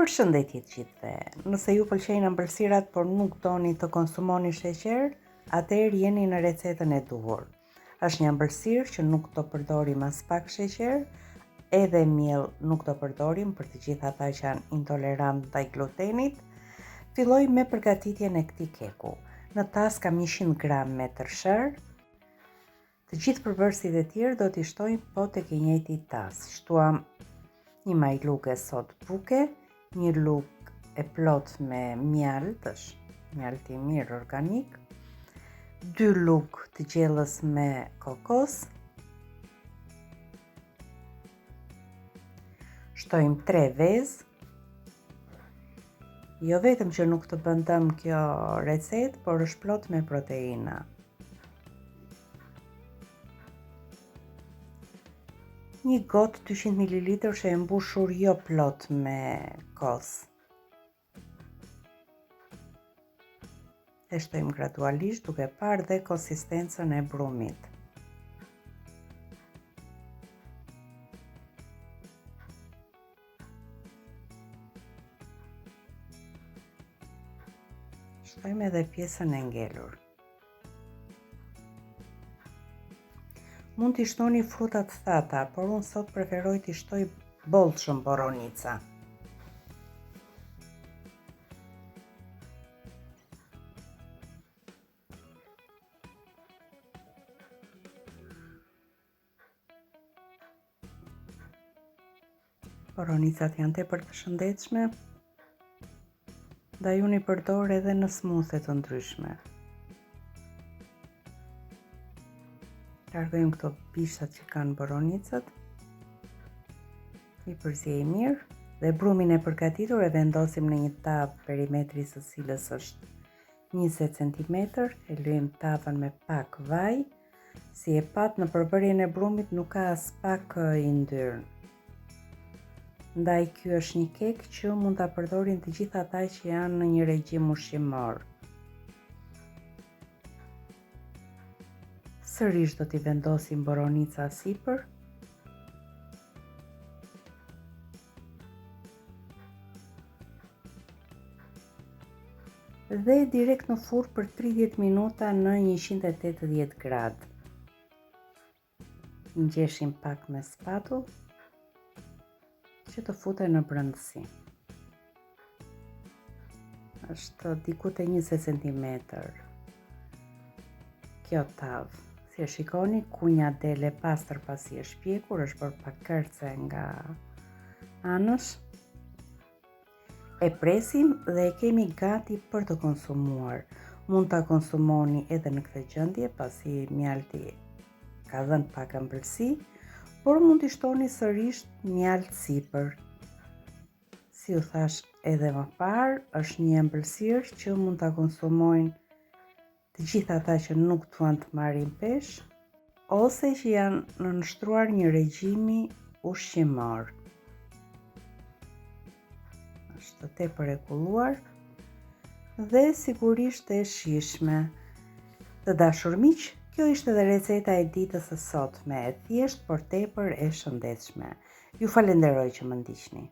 Përshëndetje të gjithëve. Nëse ju pëlqejnë ëmbëlsirat por nuk doni të konsumoni sheqer, atëherë jeni në recetën e duhur. Është një ëmbëlsirë që nuk do përdorim as pak sheqer, edhe miell nuk do përdorim për të gjithë ata që janë intolerant ndaj glutenit. Filloj me përgatitjen e këtij keku. Në tas kam 100 gram me tërshër. Të gjithë përbërësit e tjerë do t'i shtojmë po tek e njëjti tas. Shtuam një majluke sot buke, një lug e plot me mjalt, është mjalti i mirë organik, 2 lug të gjellës me kokos, shtojmë 3 vezë. Jo vetëm që nuk të bën dëm kjo recetë, por është plot me proteina. Një gotë 200 ml që e mbushur jo plot me kos. E shtojmë gradualisht duke parë dhe konsistencën e brumit. Shtojmë edhe pjesën e ngelur. Mund t'i shtoni fruta të thata, por unë sot preferoj t'i shtoj bollshëm boronica. Boronicat janë tepër të shëndetshme, ndaj unë i përdor edhe në smoothie të ndryshme. Largojmë këto bishtat që kanë boronicat, i përziej mirë dhe brumin e përgatitur e vendosim në një tavë perimetri së cilës është 20 cm, e lyejmë tavën me pak vaj, si e pat në përbërjen e brumit nuk ka as pak i ndyrë. Ndaj ky është një kek që mund ta përdorin të gjithë ata që janë në një regjim ushqimor. Sërish do t'i vendosim boronica sipër. Dhe direkt në furrë për 30 minuta në 180 gradë. Ngjeshim pak me spatull që të futen në brendësi. Është diku te 20 cm. Kjo tavë. Si e shikoni, kunja del e pastër pasi është pjekur, është bërë pak kërce nga anësh. E presim dhe e kemi gati për të konsumuar. Mund ta konsumoni edhe në këtë gjendje pasi mjalti ka dhënë pak ëmbëlsi, por mund t'i shtoni sërish mjalt sipër. Si u thash edhe më parë, është një ëmbëlsirë që mund ta konsumojnë të gjithë ata që nuk duan të marrin peshë ose që janë nënshtruar një regjimi ushqimor. Është tepër e kulluar dhe sigurisht e shijshme. Të dashur miq, kjo ishte dhe receta e ditës së sotme, e thjeshtë por tepër e shëndetshme. Ju falenderoj që më ndiqni.